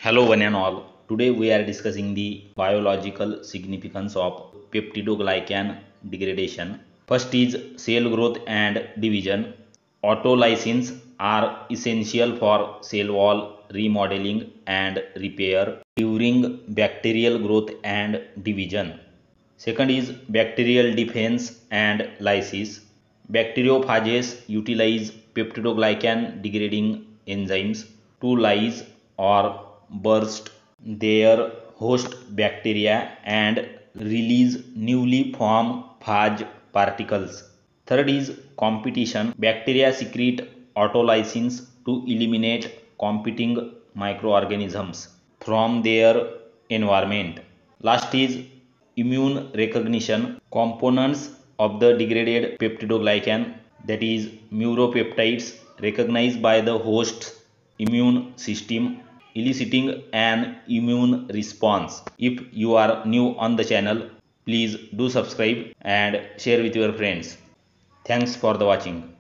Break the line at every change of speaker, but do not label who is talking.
Hello one and all. Today we are discussing the biological significance of peptidoglycan degradation. First is cell growth and division. Autolysins are essential for cell wall remodeling and repair during bacterial growth and division. Second is bacterial defense and lysis. Bacteriophages utilize peptidoglycan degrading enzymes to lyse or burst their host bacteria and release newly formed phage particles. Third is competition. Bacteria secrete autolysins to eliminate competing microorganisms from their environment. Last is immune recognition. Components of the degraded peptidoglycan, that is neuropeptides, recognized by the host's immune system, eliciting an immune response. If you are new on the channel, please do subscribe and share with your friends. Thanks for the watching.